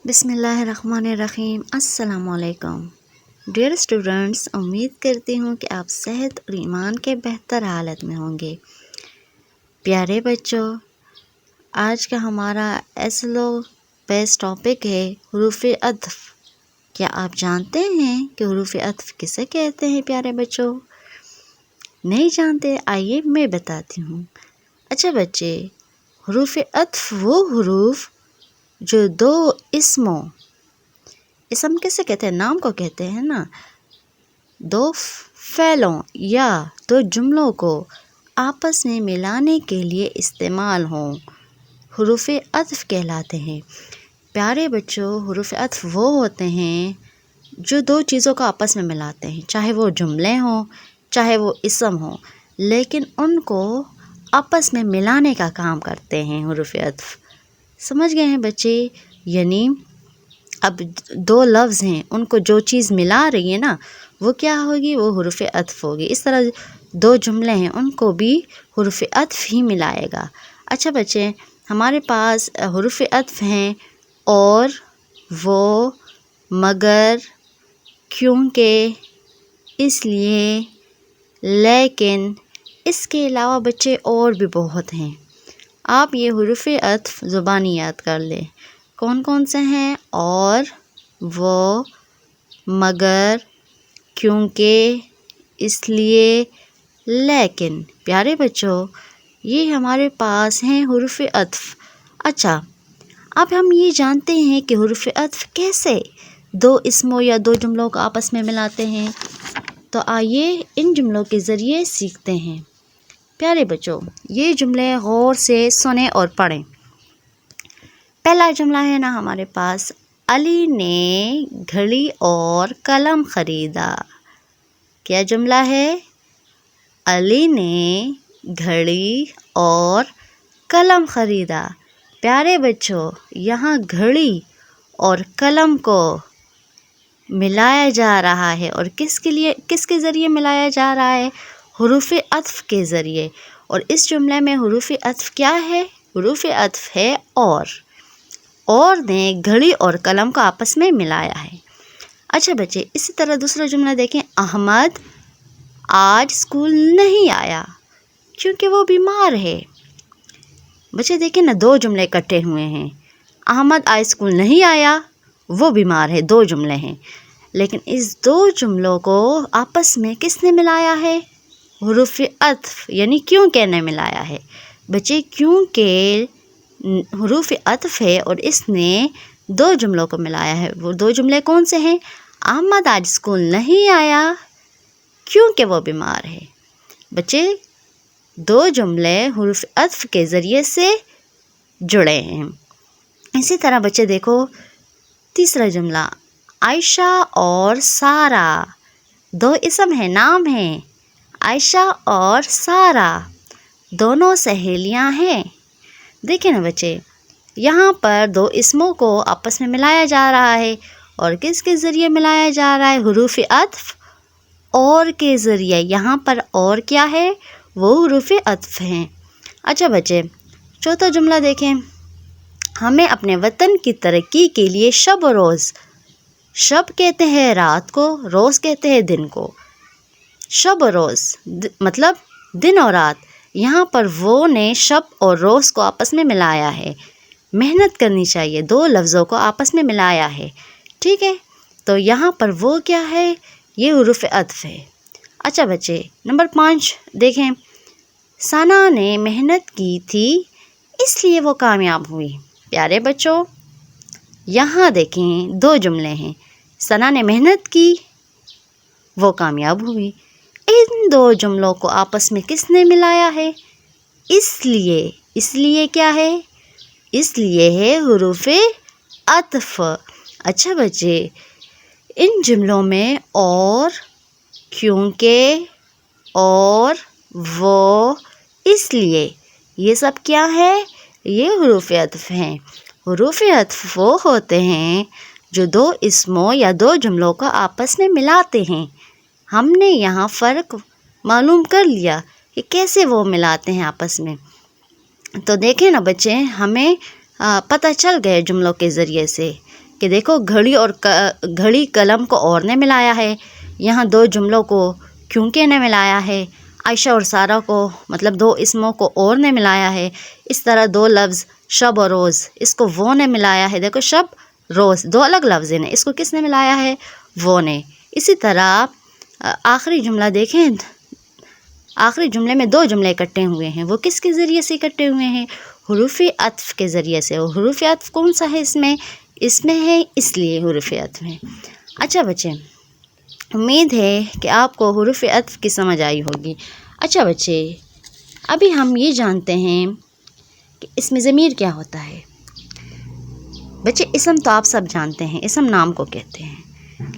بسم اللہ الرحمن الرحیم۔ السلام علیکم ڈیئر اسٹوڈنٹس، امید کرتی ہوں کہ آپ صحت اور ایمان کے بہتر حالت میں ہوں گے۔ پیارے بچوں، آج کا ہمارا ایسلو بیس ٹاپک ہے حروف عطف۔ کیا آپ جانتے ہیں کہ حروف عطف کسے کہتے ہیں پیارے بچوں؟ نہیں جانتے؟ آئیے میں بتاتی ہوں۔ اچھا بچے، حروف عطف وہ حروف جو دو اسم کسے کہتے ہیں؟ نام کو کہتے ہیں نا۔ دو فعلوں یا دو جملوں کو آپس میں ملانے کے لیے استعمال ہوں، حروف عطف کہلاتے ہیں۔ پیارے بچوں، حروف عطف وہ ہوتے ہیں جو دو چیزوں کو آپس میں ملاتے ہیں، چاہے وہ جملے ہوں چاہے وہ اسم ہوں، لیکن ان کو آپس میں ملانے کا کام کرتے ہیں حروف عطف۔ سمجھ گئے ہیں بچے؟ یعنی اب دو لفظ ہیں، ان کو جو چیز ملا رہی ہے نا، وہ کیا ہوگی؟ وہ حروف عطف ہوگی۔ اس طرح دو جملے ہیں، ان کو بھی حروف عطف ہی ملائے گا۔ اچھا بچے، ہمارے پاس حروف عطف ہیں اور، وہ، مگر، کیونکہ، اس لیے، لیکن، اس کے علاوہ بچے اور بھی بہت ہیں۔ آپ یہ حروف عطف زبانی یاد کر لیں۔ کون کون سے ہیں؟ اور، وہ، مگر، کیونکہ، اس لیے، لیکن۔ پیارے بچوں، یہ ہمارے پاس ہیں حروف عطف۔ اچھا، اب ہم یہ جانتے ہیں کہ حروف عطف کیسے دو اسموں یا دو جملوں کو آپس میں ملاتے ہیں، تو آئیے ان جملوں کے ذریعے سیکھتے ہیں۔ پیارے بچوں، یہ جملے غور سے سنیں اور پڑھیں۔ پہلا جملہ ہے نا ہمارے پاس، علی نے گھڑی اور قلم خریدا۔ کیا جملہ ہے؟ علی نے گھڑی اور قلم خریدا۔ پیارے بچوں، یہاں گھڑی اور قلم کو ملایا جا رہا ہے، اور کس کے ذریعے ملایا جا رہا ہے؟ حروف عطف کے ذریعے۔ اور اس جملے میں حروف عطف کیا ہے؟ حروف عطف ہے اور نے گھڑی اور قلم کو آپس میں ملایا ہے۔ اچھا بچے، اسی طرح دوسرا جملہ دیکھیں، احمد آج اسکول نہیں آیا کیونکہ وہ بیمار ہے۔ بچے دیکھیں نا، دو جملے اکٹھے ہوئے ہیں۔ احمد آج اسکول نہیں آیا، وہ بیمار ہے، دو جملے ہیں، لیکن اس دو جملوں کو آپس میں کس نے ملایا ہے؟ حروف عطف یعنی کیونکہ نے ملایا ہے۔ بچے، کیونکہ حروف عطف ہے اور اس نے دو جملوں کو ملایا ہے۔ وہ دو جملے کون سے ہیں؟ احمد آج اسکول نہیں آیا کیونکہ وہ بیمار ہے۔ بچے، دو جملے حروف عطف کے ذریعے سے جڑے ہیں۔ اسی طرح بچے دیکھو تیسرا جملہ، عائشہ اور سارہ، دو اسم ہیں، نام ہیں، عائشہ اور سارہ دونوں سہیلیاں ہیں۔ دیکھیں نا بچے، یہاں پر دو اسموں کو آپس میں ملایا جا رہا ہے، اور کس کے ذریعے ملایا جا رہا ہے؟ حروف عطف اور کے ذریعے۔ یہاں پر اور کیا ہے؟ وہ حروف عطف ہیں۔ اچھا بچے، چوتھا جملہ دیکھیں، ہمیں اپنے وطن کی ترقی کے لیے شب و روز، شب کہتے ہیں رات کو، روز کہتے ہیں دن کو، شب و روز مطلب دن اور رات۔ یہاں پر وہ نے شب اور روز کو آپس میں ملایا ہے۔ محنت کرنی چاہیے، دو لفظوں کو آپس میں ملایا ہے، ٹھیک ہے؟ تو یہاں پر وہ کیا ہے؟ یہ حروف عطف ہے۔ اچھا بچے، نمبر 5 دیکھیں، ثنا نے محنت کی تھی اس لیے وہ کامیاب ہوئی۔ پیارے بچوں، یہاں دیکھیں دو جملے ہیں، ثنا نے محنت کی، وہ کامیاب ہوئی۔ ان دو جملوں کو آپس میں کس نے ملایا ہے؟ اس لیے کیا ہے؟ اس لیے ہے حروف عطف۔ اچھا بچے، ان جملوں میں اور، کیونکہ، اور، وہ، اس لیے، یہ سب کیا ہے؟ یہ حروف عطف ہیں۔ حروف عطف وہ ہوتے ہیں جو دو اسموں یا دو جملوں کو آپس میں ملاتے ہیں۔ ہم نے یہاں فرق معلوم کر لیا کہ کیسے وہ ملاتے ہیں آپس میں۔ تو دیکھیں نا بچے، ہمیں پتہ چل گئے جملوں کے ذریعے سے کہ دیکھو گھڑی قلم کو اور نے ملایا ہے، یہاں دو جملوں کو کیونکہ نے ملایا ہے، عائشہ اور سارہ کو مطلب دو اسموں کو اور نے ملایا ہے، اس طرح دو لفظ شب اور روز، اس کو وہ نے ملایا ہے، دیکھو شب روز دو الگ لفظ ہیں، اس کو کس نے ملایا ہے؟ وہ نے۔ اسی طرح آخری جملہ دیکھیں، آخری جملے میں دو جملے اکٹھے ہوئے ہیں، وہ کس کے ذریعے سے اکٹھے ہوئے ہیں؟ حروف عطف کے ذریعے سے۔ اور حروف عطف کون سا ہے اس میں ہے، اس لیے حروف عطف ہے۔ اچھا بچے، امید ہے کہ آپ کو حروف عطف کی سمجھ آئی ہوگی۔ اچھا بچے، ابھی ہم یہ جانتے ہیں کہ اسم ضمیر کیا ہوتا ہے۔ بچے اسم تو آپ سب جانتے ہیں، اسم نام کو کہتے ہیں،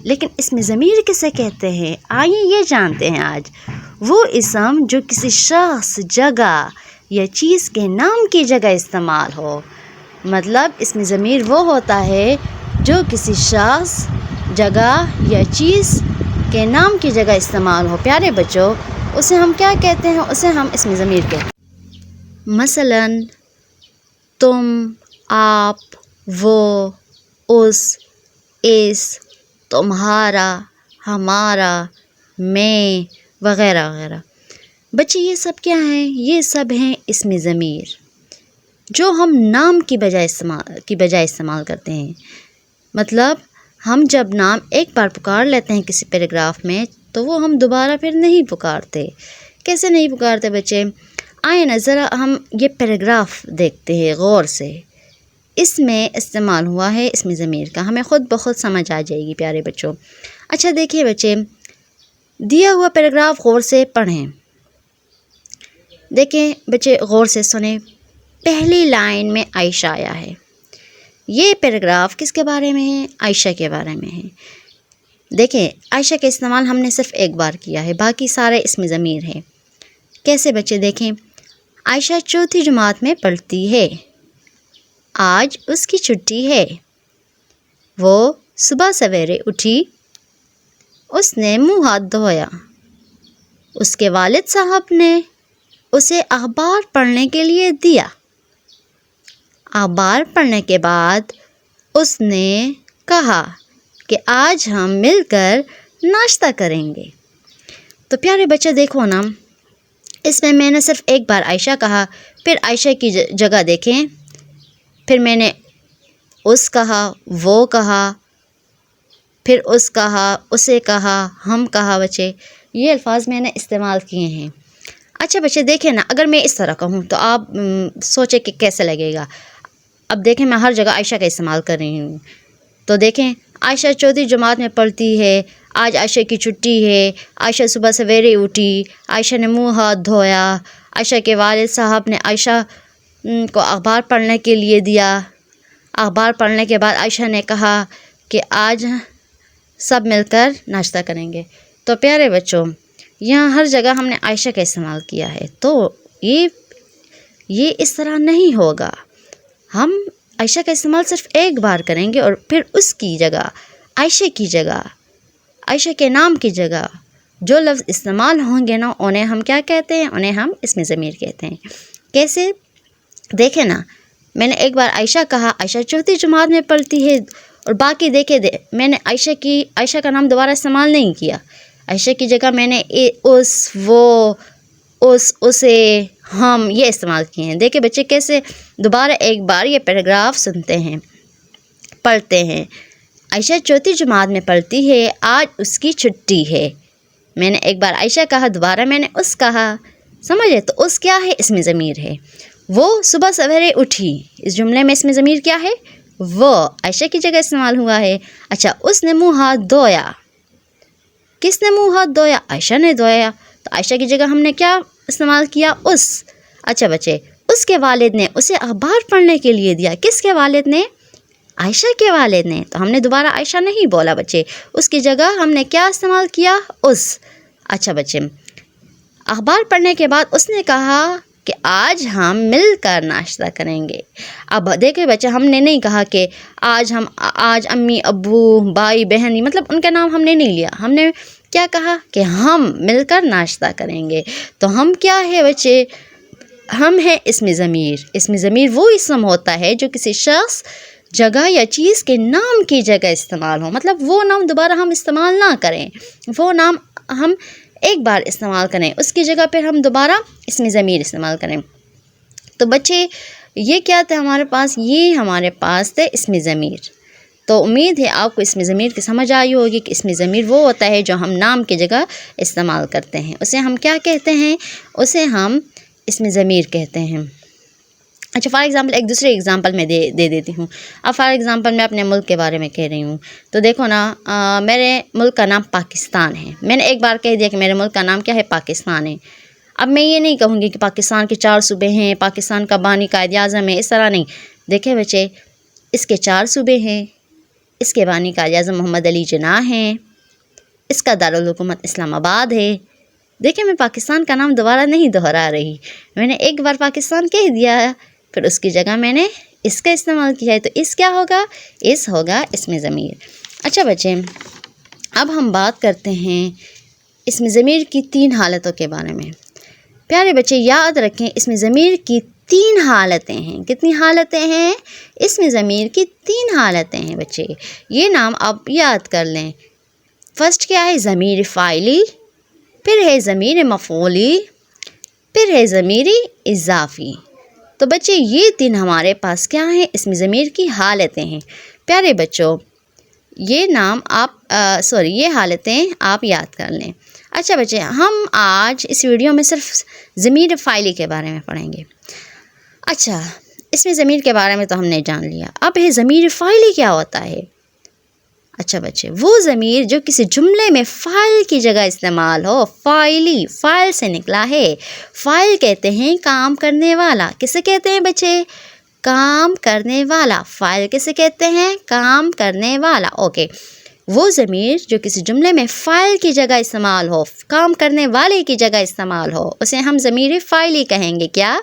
لیکن اسم ضمیر کسے کہتے ہیں؟ آئیے یہ جانتے ہیں آج۔ وہ اسم جو کسی شخص، جگہ یا چیز کے نام کی جگہ استعمال ہو۔ مطلب اسم ضمیر وہ ہوتا ہے جو کسی شخص، جگہ یا چیز کے نام کی جگہ استعمال ہو۔ پیارے بچوں، اسے ہم کیا کہتے ہیں؟ اسے ہم اسم ضمیر کہتے ہیں۔ مثلاً تم، آپ، وہ، اس، تمہارا، ہمارا، میں، وغیرہ وغیرہ۔ بچے یہ سب کیا ہیں؟ یہ سب ہیں اسم ضمیر جو ہم نام کی بجائے استعمال کرتے ہیں۔ مطلب ہم جب نام ایک بار پکار لیتے ہیں کسی پیراگراف میں تو وہ ہم دوبارہ پھر نہیں پکارتے۔ کیسے نہیں پکارتے بچے؟ آئیں نا ذرا ہم یہ پیراگراف دیکھتے ہیں غور سے، اس میں استعمال ہوا ہے اسم ضمیر کا، ہمیں خود بخود سمجھ آ جائے گی پیارے بچوں۔ اچھا دیکھیے بچے، دیا ہوا پیراگراف غور سے پڑھیں۔ دیکھیں بچے، غور سے سنیں۔ پہلی لائن میں عائشہ آیا ہے۔ یہ پیراگراف کس کے بارے میں ہے؟ عائشہ کے بارے میں ہے۔ دیکھیں عائشہ کا استعمال ہم نے صرف ایک بار کیا ہے، باقی سارے اسم ضمیر ہیں۔ کیسے بچے؟ دیکھیں، عائشہ چوتھی جماعت میں پڑھتی ہے، آج اس کی چھٹی ہے، وہ صبح سویرے اٹھی، اس نے منہ ہاتھ دھویا، اس کے والد صاحب نے اسے اخبار پڑھنے کے لیے دیا، اخبار پڑھنے کے بعد اس نے کہا کہ آج ہم مل کر ناشتہ کریں گے۔ تو پیارے بچے دیکھو نا، اس میں نے صرف ایک بار عائشہ کہا، پھر عائشہ کی جگہ دیکھیں، پھر میں نے اس کہا، وہ کہا، پھر اس کہا، اسے کہا، ہم کہا۔ بچے یہ الفاظ میں نے استعمال کیے ہیں۔ اچھا بچے دیکھیں نا، اگر میں اس طرح کہوں تو آپ سوچیں کہ کیسے لگے گا۔ اب دیکھیں میں ہر جگہ عائشہ کا استعمال کر رہی ہوں، تو دیکھیں عائشہ چوتھی جماعت میں پڑھتی ہے، آج عائشہ کی چھٹی ہے، عائشہ صبح سویرے اٹھی، عائشہ نے منہ ہاتھ دھویا، عائشہ کے والد صاحب نے عائشہ کو اخبار پڑھنے کے لیے دیا، اخبار پڑھنے کے بعد عائشہ نے کہا کہ آج سب مل کر ناشتہ کریں گے۔ تو پیارے بچوں، یہاں ہر جگہ ہم نے عائشہ کا استعمال کیا ہے، تو یہ اس طرح نہیں ہوگا۔ ہم عائشہ کا استعمال صرف ایک بار کریں گے اور پھر اس کی جگہ، عائشہ کی جگہ، عائشہ کے نام کی جگہ جو لفظ استعمال ہوں گے نا، انہیں ہم کیا کہتے ہیں؟ انہیں ہم اسم ضمیر کہتے ہیں۔ کیسے؟ دیکھیں نا، میں نے ایک بار عائشہ کہا، عائشہ چوتھی جماعت میں پڑھتی ہے، اور باقی دیکھے میں نے عائشہ کا نام دوبارہ استعمال نہیں کیا، عائشہ کی جگہ میں نے اس، وہ، اسے، ہم یہ استعمال کیے ہیں۔ دیکھیں بچے کیسے دوبارہ ایک بار یہ پیراگراف سنتے ہیں، پڑھتے ہیں۔ عائشہ چوتھی جماعت میں پڑھتی ہے، آج اس کی چھٹی ہے۔ میں نے ایک بار عائشہ کہا، دوبارہ میں نے اس کہا، سمجھے؟ تو اس کیا ہے؟ اسم ضمیر ہے۔ وہ صبح سویرے اٹھی، اس جملے میں اسم ضمیر کیا ہے؟ وہ، عائشہ کی جگہ استعمال ہوا ہے۔ اچھا، اس نے منہ ہاتھ دھویا، کس نے منہ ہاتھ دھویا؟ عائشہ نے دھویا، تو عائشہ کی جگہ ہم نے کیا استعمال کیا؟ اس۔ اچھا بچے، اس کے والد نے اسے اخبار پڑھنے کے لیے دیا، کس کے والد نے؟ عائشہ کے والد نے، تو ہم نے دوبارہ عائشہ نہیں بولا بچے، اس کی جگہ ہم نے کیا استعمال کیا؟ اس۔ اچھا بچے، اخبار پڑھنے کے بعد اس نے کہا کہ آج ہم مل کر ناشتہ کریں گے۔ اب دیکھیں بچے، ہم نے نہیں کہا کہ آج امی، ابو، بھائی، بہن، مطلب ان کا نام ہم نے نہیں لیا، ہم نے کیا کہا کہ ہم مل کر ناشتہ کریں گے۔ تو ہم کیا ہے بچے؟ ہم ہیں اسم ضمیر۔ اسم ضمیر وہ اسم ہوتا ہے جو کسی شخص، جگہ یا چیز کے نام کی جگہ استعمال ہو، مطلب وہ نام دوبارہ ہم استعمال نہ کریں، وہ نام ہم ایک بار استعمال کریں، اس کی جگہ پھر ہم دوبارہ اسم ضمیر استعمال کریں۔ تو بچے یہ کیا تھا ہمارے پاس؟ یہ ہمارے پاس تھے اسم ضمیر۔ تو امید ہے آپ کو اسم ضمیر کی سمجھ آئی ہوگی کہ اسم ضمیر وہ ہوتا ہے جو ہم نام کی جگہ استعمال کرتے ہیں، اسے ہم کیا کہتے ہیں؟ اسے ہم اسم ضمیر کہتے ہیں۔ اچھا فار ایگزامپل ایک دوسرے ایگزامپل میں دے دیتی ہوں۔ اب فار ایگزامپل میں اپنے ملک کے بارے میں کہہ رہی ہوں، تو دیکھو نا، میرے ملک کا نام پاکستان ہے۔ میں نے ایک بار کہہ دیا کہ میرے ملک کا نام کیا ہے؟ پاکستان ہے۔ اب میں یہ نہیں کہوں گی کہ پاکستان کے 4 صوبے ہیں، پاکستان کا بانی قائد اعظم ہے، اس طرح نہیں۔ دیکھیں بچے، اس کے 4 صوبے ہیں، اس کے بانی قائد اعظم محمد علی جناح ہیں، اس کا دارالحکومت اسلام آباد ہے۔ دیکھیں میں پاکستان کا نام دوبارہ نہیں دہرا رہی، میں نے ایک بار پاکستان کہہ دیا، پھر اس کی جگہ میں نے اس کا استعمال کیا ہے، تو اس کیا ہوگا؟ اس ہوگا اسم ضمیر۔ اچھا بچے، اب ہم بات کرتے ہیں اسم ضمیر کی 3 حالتوں کے بارے میں۔ پیارے بچے یاد رکھیں، اسم ضمیر کی 3 حالتیں ہیں۔ کتنی حالتیں ہیں؟ اسم ضمیر کی 3 حالتیں ہیں بچے، یہ نام آپ یاد کر لیں۔ فرسٹ کیا ہے؟ ضمیر فاعلی، پھر ہے ضمیر مفعولی، پھر ہے ضمیر اضافی۔ تو بچے یہ 3 ہمارے پاس کیا ہیں؟ اسم ضمیر کی حالتیں ہیں۔ پیارے بچوں یہ نام یہ حالتیں آپ یاد کر لیں۔ اچھا بچے، ہم آج اس ویڈیو میں صرف ضمیر فاعلی کے بارے میں پڑھیں گے۔ اچھا، اسم ضمیر کے بارے میں تو ہم نے جان لیا، اب ہے ضمیر فاعلی کیا ہوتا ہے؟ اچھا بچے، وہ ضمیر جو کسی جملے میں فاعل کی جگہ استعمال ہو، فاعلی، فاعل سے نکلا ہے۔ فاعل کہتے ہیں کام کرنے والا، کسے کہتے ہیں بچے؟ کام کرنے والا۔ فاعل کسے کہتے ہیں؟ کام کرنے والا۔ اوکے، وہ ضمیر جو کسی جملے میں فاعل کی جگہ استعمال ہو، کام کرنے والے کی جگہ استعمال ہو، اسے ہم ضمیر فاعلی کہیں گے۔ کیا؟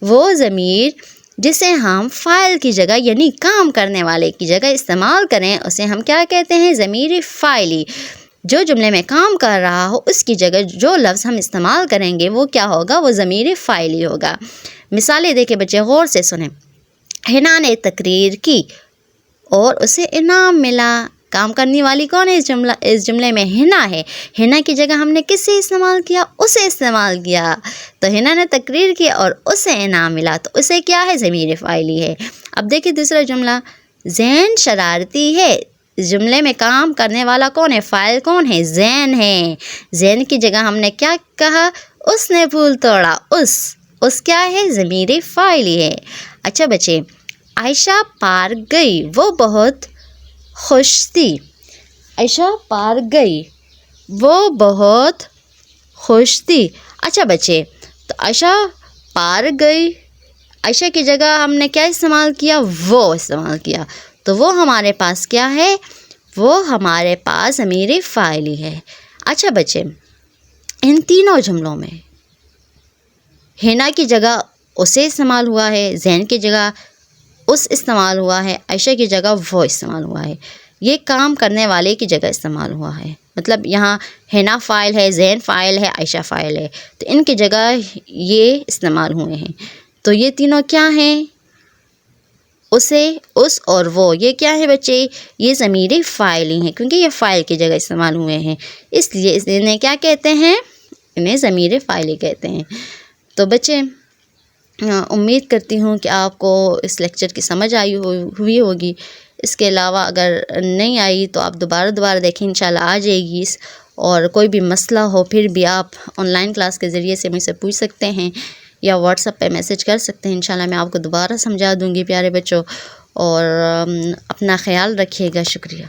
وہ ضمیر جسے ہم فاعل کی جگہ یعنی کام کرنے والے کی جگہ استعمال کریں، اسے ہم کیا کہتے ہیں؟ ضمیر فاعلی۔ جو جملے میں کام کر رہا ہو اس کی جگہ جو لفظ ہم استعمال کریں گے وہ کیا ہوگا؟ وہ ضمیر فاعلی ہوگا۔ مثالیں دیکھیں بچے، غور سے سنیں۔ حنا نے تقریر کی اور اسے انعام ملا۔ کام کرنے والی کون ہے اس جملے میں؟ حنا ہے۔ حنا کی جگہ ہم نے کس سے استعمال کیا؟ اسے استعمال کیا۔ تو حنا نے تقریر کی اور اسے انعام ملا، تو اسے کیا ہے؟ ضمیر فاعلی ہے۔ اب دیکھیں دوسرا جملہ، زین شرارتی ہے۔ اس جملے میں کام کرنے والا کون ہے؟ فاعل کون ہے؟ زین ہے۔ زین کی جگہ ہم نے کیا کہا؟ اس نے پھول توڑا۔ اس کیا ہے؟ ضمیر فاعلی ہے۔ اچھا بچے، عائشہ پارک گئی، وہ بہت خوش تھی۔ عائشہ پارک گئی، وہ بہت خوش تھی۔ اچھا بچے، تو عائشہ پارک گئی، عائشہ کی جگہ ہم نے کیا استعمال کیا؟ وہ استعمال کیا، تو وہ ہمارے پاس کیا ہے؟ وہ ہمارے پاس ضمیر فاعلی ہے۔ اچھا بچے، ان تینوں جملوں میں حنا کی جگہ اسے استعمال ہوا ہے، زین کی جگہ اس استعمال ہوا ہے، عائشہ کی جگہ وہ استعمال ہوا ہے۔ یہ کام کرنے والے کی جگہ استعمال ہوا ہے، مطلب یہاں حنا فاعل ہے، زین فاعل ہے، عائشہ فاعل ہے، تو ان کی جگہ یہ استعمال ہوئے ہیں۔ تو یہ تینوں کیا ہیں؟ اسے، اس اور وہ۔ یہ کیا ہے بچے؟ یہ ضمیر فاعلی ہیں، کیونکہ یہ فاعل کی جگہ استعمال ہوئے ہیں، اس لیے انہیں کیا کہتے ہیں؟ انہیں ضمیر فاعلی کہتے ہیں۔ تو بچے امید کرتی ہوں کہ آپ کو اس لیکچر کی سمجھ ہوئی ہوگی۔ اس کے علاوہ اگر نہیں آئی تو آپ دوبارہ دیکھیں، انشاءاللہ آ جائے گی۔ اور کوئی بھی مسئلہ ہو پھر بھی آپ آن لائن کلاس کے ذریعے سے مجھ سے پوچھ سکتے ہیں یا واٹس ایپ پہ میسج کر سکتے ہیں، انشاءاللہ میں آپ کو دوبارہ سمجھا دوں گی پیارے بچوں۔ اور اپنا خیال رکھیے گا، شکریہ۔